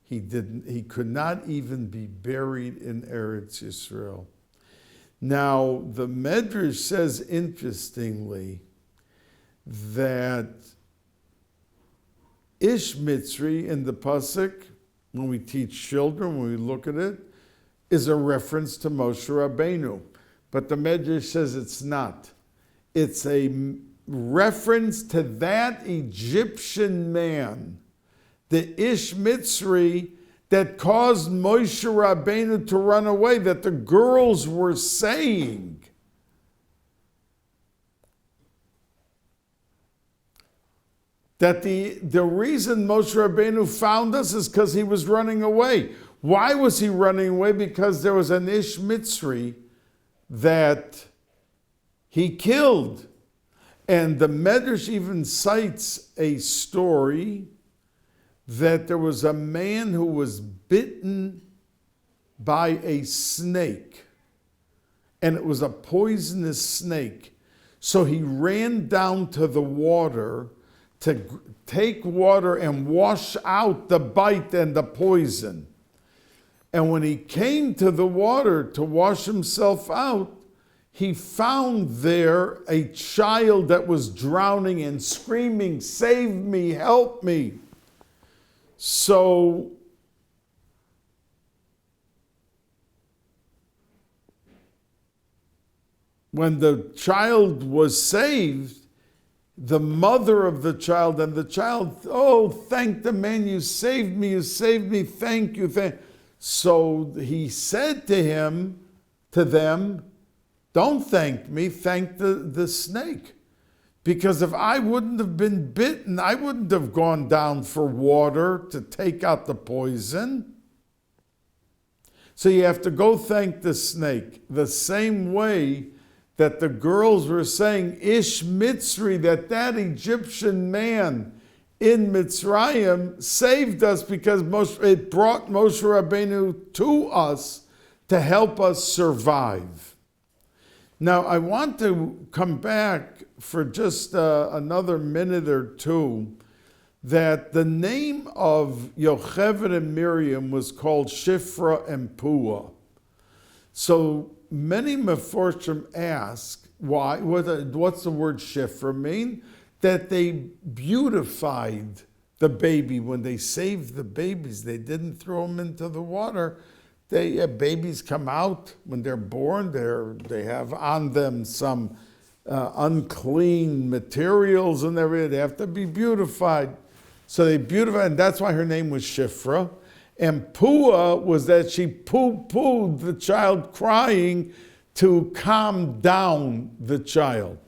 he could not even be buried in Eretz Yisrael. Now, the Medrash says, interestingly, that Ish Mitzri in the Pasuk, when we teach children, when we look at it, is a reference to Moshe Rabbeinu. But the Medrash says it's not. It's a reference to that Egyptian man, the Ish Mitzri, that caused Moshe Rabbeinu to run away, that the girls were saying. That the reason Moshe Rabbeinu found us is because he was running away. Why was he running away? Because there was an Ish Mitzri that he killed. And the Medrash even cites a story that there was a man who was bitten by a snake. And it was a poisonous snake. So he ran down to the water to take water and wash out the bite and the poison. And when he came to the water to wash himself out, he found there a child that was drowning and screaming, "Save me, help me." So when the child was saved, the mother of the child and the child, "Oh, thank the man, you saved me, thank you. So he said to them, "Don't thank me, thank the snake. Because if I wouldn't have been bitten, I wouldn't have gone down for water to take out the poison." So you have to go thank the snake. The same way that the girls were saying, Ish Mitzri, that Egyptian man in Mitzrayim saved us because it brought Moshe Rabbeinu to us to help us survive. Now, I want to come back for just another minute or two that the name of Yocheved and Miriam was called Shifra and Puah. So many Meforshim ask, why? What's the word Shifra mean? That they beautified the baby. When they saved the babies, they didn't throw them into the water. Babies come out when they're born. They have on them some unclean materials and everything. They have to be beautified. So they beautified, and that's why her name was Shifra. And Puah was that she pooh-poohed the child crying to calm down the child.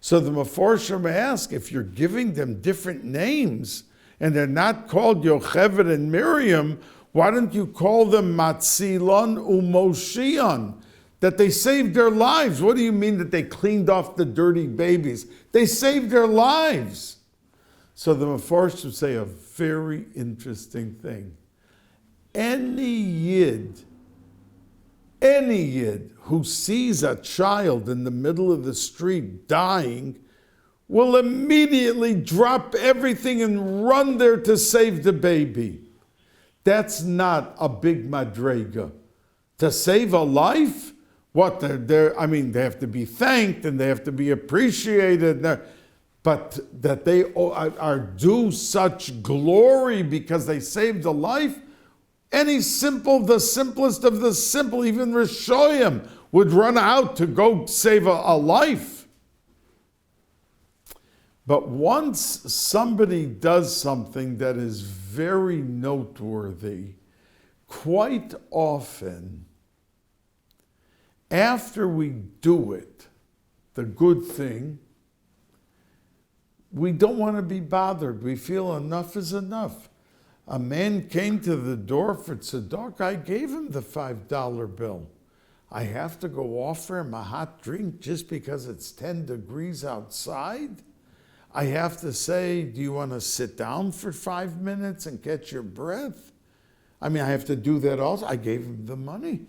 So the Meforshim ask, if you're giving them different names and they're not called Yocheved and Miriam, why don't you call them Matzilon Umoshion? That they saved their lives. What do you mean that they cleaned off the dirty babies? They saved their lives. So the Meforshim say a very interesting thing. Any Yid who sees a child in the middle of the street dying will immediately drop everything and run there to save the baby. That's not a big madrega. To save a life, what they have to be thanked and they have to be appreciated. But that they are due such glory because they saved a life, the simplest of the simple, even Rishoyim, would run out to go save a life. But once somebody does something that is very noteworthy, quite often After we do it, the good thing, we don't want to be bothered. We feel enough is enough. A man came to the door for tzedakah. I gave him the $5 bill. I have to go offer him a hot drink just because it's 10 degrees outside? I have to say, do you want to sit down for 5 minutes and catch your breath? I mean, I have to do that also. I gave him the money.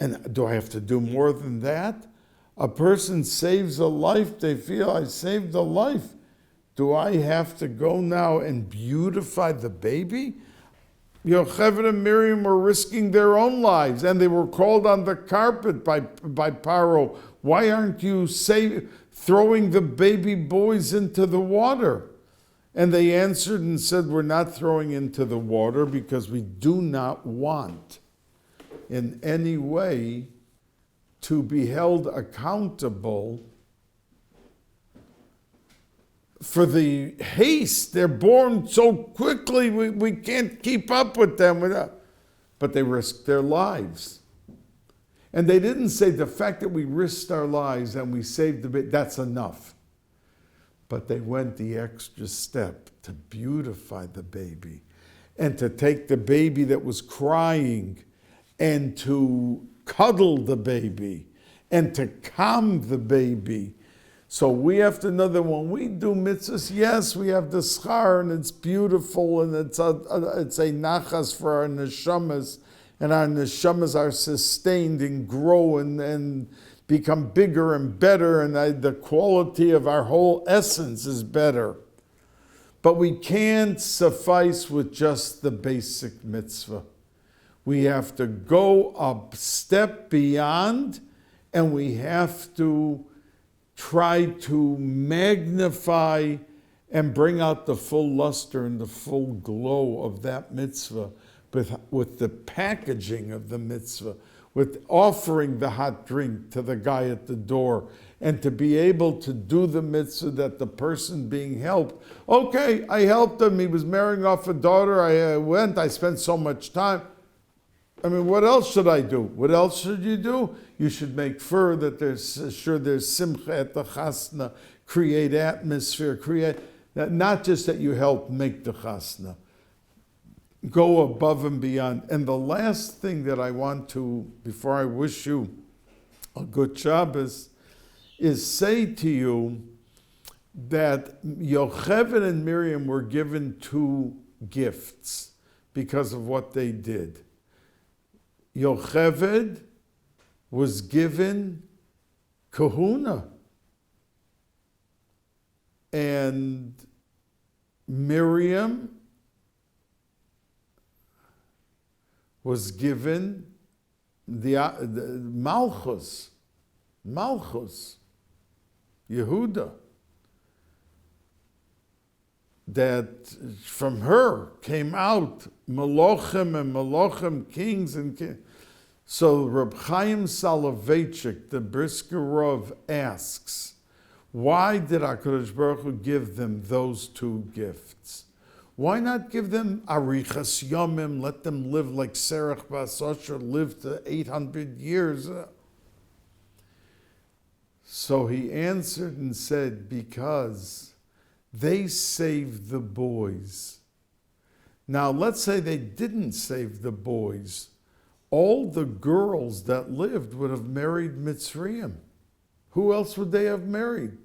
And do I have to do more than that? A person saves a life, they feel I saved a life. Do I have to go now and beautify the baby? Yocheved and Miriam were risking their own lives, and they were called on the carpet by Paro. Why aren't you throwing the baby boys into the water? And they answered and said, we're not throwing into the water because we do not want in any way to be held accountable for the haste. They're born so quickly, we can't keep up with them. But they risked their lives. And they didn't say the fact that we risked our lives and we saved the baby, that's enough. But they went the extra step to beautify the baby and to take the baby that was crying and to cuddle the baby and to calm the baby. So we have to know that when we do mitzvahs, yes, we have the schar and it's beautiful and it's a nachas for our neshamas, and our neshamas are sustained and grow and become bigger and better, and the quality of our whole essence is better. But we can't suffice with just the basic mitzvah. We have to go a step beyond, and we have to try to magnify and bring out the full luster and the full glow of that mitzvah with the packaging of the mitzvah, with offering the hot drink to the guy at the door, and to be able to do the mitzvah that the person being helped, okay, I helped him, he was marrying off a daughter, I spent so much time. I mean, what else should I do? What else should you do? You should make sure that there's simcha at the chasna, create atmosphere, not just that you help make the chasna. Go above and beyond. And the last thing that I want to, before I wish you a good Shabbos, is say to you that Yocheved and Miriam were given 2 gifts because of what they did. Yocheved was given kahuna, and Miriam was given the Malchus, Yehuda. That from her came out Malachim and Malachim, kings and kings. So Reb Chaim Soloveitchik, the Brisker Rov, asks, why did HaKadosh Baruch Hu give them those 2 gifts? Why not give them Arichas Yomim, let them live like Serach Bas Asher lived to 800 years? So he answered and said, because they saved the boys. Now, let's say they didn't save the boys. All the girls that lived would have married Mitzrayim. Who else would they have married?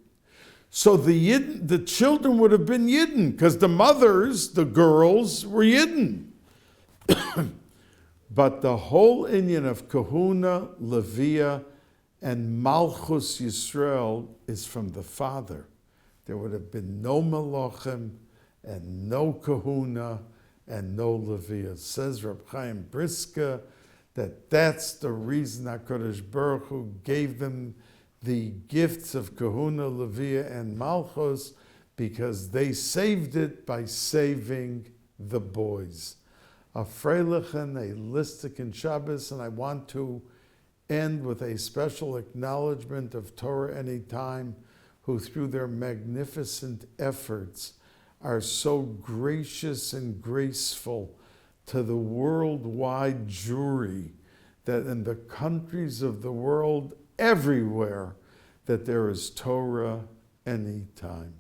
So the children would have been Yidden, because the mothers, the girls, were Yidden. But the whole inyan of Kahuna, Leviah, and Malchus Yisrael is from the father. There would have been no Malachim and no Kahuna and no Leviah. Says Reb Chaim Brisker that's the reason HaKadosh Baruch Hu gave them the gifts of Kahuna, Leviah, and Malchus, because they saved it by saving the boys. A Freilichen, a Listik and Shabbos, and I want to end with a special acknowledgement of Torah Anytime, who through their magnificent efforts are so gracious and graceful to the worldwide jury that in the countries of the world, everywhere, that there is Torah anytime.